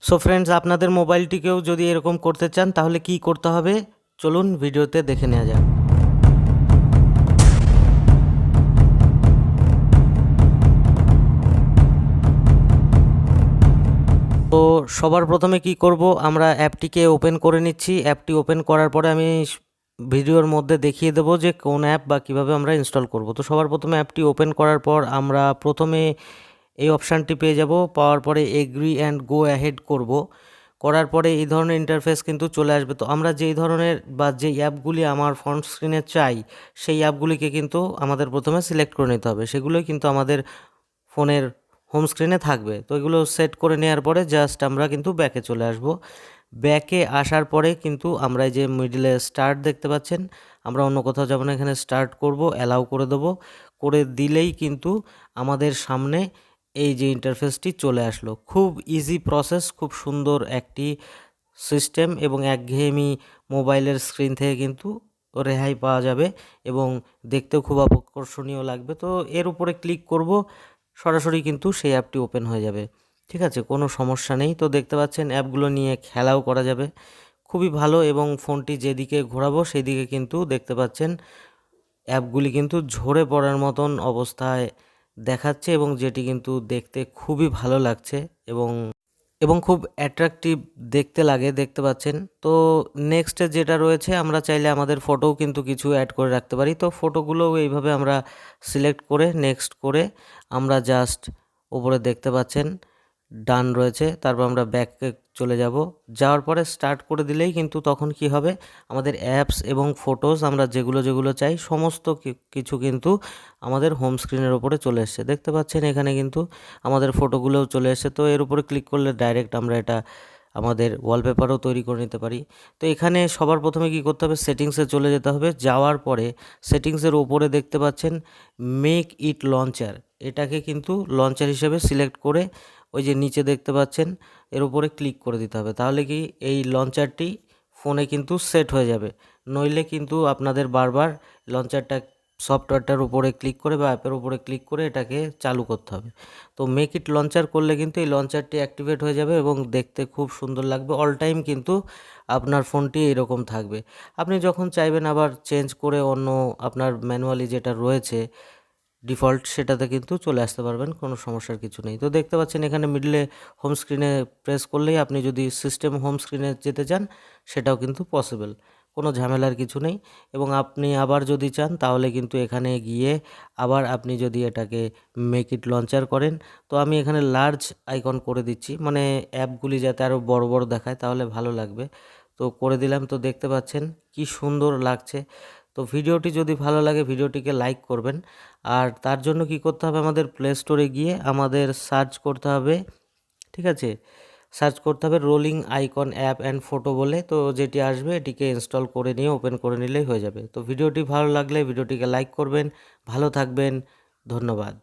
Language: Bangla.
সো ফ্রেন্ডস, আপনাদের মোবাইলটিকেও যদি এরকম করতে চান তাহলে কি করতে হবে চলুন ভিডিওতে দেখে নেওয়া যাক। তো সবার প্রথমে কি করব, আমরা অ্যাপটিকে ওপেন করে নিচ্ছি। অ্যাপটি ওপেন করার পরে আমি ভিডিওর মধ্যে দেখিয়ে দেবো যে কোন অ্যাপ বা কিভাবে আমরা ইনস্টল করব। তো সবার প্রথমে অ্যাপটি ওপেন করার পর আমরা প্রথমে এই অপশানটি পেয়ে যাব। পাওয়ার পরে এগ্রি অ্যান্ড গো অ্যাহেড করব। করার পরে এই ধরনের ইন্টারফেস কিন্তু চলে আসবে। তো আমরা যেই ধরনের বা যেই অ্যাপগুলি আমার ফোন স্ক্রিনে চাই সেই অ্যাপগুলিকে কিন্তু আমাদের প্রথমে সিলেক্ট করে নিতে হবে। সেগুলোই কিন্তু আমাদের ফোনের হোম স্ক্রিনে থাকবে। তো এগুলো সেট করে নেওয়ার পরে জাস্ট আমরা কিন্তু ব্যাকে চলে আসব। ব্যাকে আসার পরে কিন্তু আমরা এই যে মিডলে স্টার্ট দেখতে পাচ্ছেন, আমরা অন্য কোথাও যাব না, এখানে স্টার্ট করব, অ্যালাউ করে দেবো। করে দিলেই কিন্তু আমাদের সামনে এই যে ইন্টারফেসটি চলে আসলো। খুব ইজি প্রসেস, খুব সুন্দর একটি সিস্টেম এবং একঘেয়েমি মোবাইলের স্ক্রিন থেকে কিন্তু রেহাই পাওয়া যাবে এবং দেখতেও খুব আকর্ষণীয় লাগবে। তো এর উপরে ক্লিক করব, সরাসরি কিন্তু সেই অ্যাপটি ওপেন হয়ে যাবে। ঠিক আছে, কোনো সমস্যা নেই। তো দেখতে পাচ্ছেন অ্যাপগুলো নিয়ে খেলাও করা যাবে, খুবই ভালো। এবং ফোনটি যেদিকে ঘোরাবো সেই দিকে কিন্তু দেখতে পাচ্ছেন অ্যাপগুলি কিন্তু ঝরে পড়ার মতন অবস্থায় দেখাচ্ছে এবং যেটি কিন্তু দেখতে খুবই ভালো লাগছে এবং এবং খুব অ্যাট্রাকটিভ দেখতে লাগে, দেখতে পাচ্ছেন। তো নেক্সটে যেটা রয়েছে, আমরা চাইলে আমাদের ফটোও কিন্তু কিছু অ্যাড করে রাখতে পারি। তো ফটোগুলোও এইভাবে আমরা সিলেক্ট করে নেক্সট করে আমরা জাস্ট ওপরে দেখতে পাচ্ছেন ডান রয়েছে। তারপর আমরা ব্যাকে চলে যাব। যাওয়ার পরে স্টার্ট করে দিলেই কিন্তু তখন কি হবে, আমাদের অ্যাপস এবং ফটোস আমরা যেগুলো যেগুলো চাই সমস্ত কিছু কিন্তু আমাদের হোম স্ক্রিনের ওপরে চলে এসছে। দেখতে পাচ্ছেন এখানে কিন্তু আমাদের ফটোগুলোও চলে এসছে। তো এর উপরে ক্লিক করলে ডাইরেক্ট আমরা এটা আমাদের ওয়ালপেপারও তৈরি করে নিতে পারি। তো এখানে সবার প্রথমে কি করতে হবে, সেটিংসে চলে যেতে হবে। যাওয়ার পরে সেটিংসের ওপরে দেখতে পাচ্ছেন মেক ইট লঞ্চার, এটাকে কিন্তু লঞ্চার হিসেবে সিলেক্ট করে ওই যে নিচে দেখতে পাচ্ছেন এর উপরে ক্লিক করে দিতে হবে। তাহলে কি এই লঞ্চারটি ফোনে কিন্তু সেট হয়ে যাবে। নইলে কিন্তু আপনাদের বারবার লঞ্চারটা সফটওয়্যারটার উপরে ক্লিক করে বা অ্যাপের উপরে ক্লিক করে এটাকে চালু করতে হবে। তো মেক ইট লঞ্চার করলে কিন্তু এই লঞ্চারটি অ্যাক্টিভেট হয়ে যাবে এবং দেখতে খুব সুন্দর লাগবে। অল টাইম কিন্তু আপনার ফোনটি এরকম থাকবে। আপনি যখন চাইবেন আবার চেঞ্জ করে অন্য আপনার ম্যানুয়ালি যেটা রয়েছে ডিফল্ট, সেটাতে কিন্তু চলে আসতে পারবেন, কোনো সমস্যার কিছু নেই। তো দেখতে পাচ্ছেন এখানে মিডলে হোম স্ক্রিনে প্রেস করলেই আপনি যদি সিস্টেম হোম স্ক্রিনে যেতে চান সেটাও কিন্তু পসিবল, কোনো ঝামেলার কিছু নেই। এবং আপনি আবার যদি চান তাহলে কিন্তু এখানে গিয়ে আবার আপনি যদি এটাকে মেক ইট লঞ্চার করেন, তো আমি এখানে লার্জ আইকন করে দিচ্ছি, মানে অ্যাপগুলি যাতে আরও বড় বড় দেখায় তাহলে ভালো লাগবে। তো করে দিলাম। তো দেখতে পাচ্ছেন কি সুন্দর লাগছে। তো ভিডিওটি যদি ভালো লাগে ভিডিওটিকে লাইক করবেন। আর তার জন্য কি করতে হবে, আমাদের প্লে স্টোরে গিয়ে আমাদের সার্চ করতে হবে। ঠিক আছে, সার্চ করতে হবে rolling icon app and photo বলে। তো যেটি আসবে এটিকে ইনস্টল করে নিয়ে ওপেন করে নিলেই হয়ে যাবে। তো ভিডিওটি ভালো লাগলে ভিডিওটিকে লাইক করবেন। ভালো থাকবেন, ধন্যবাদ।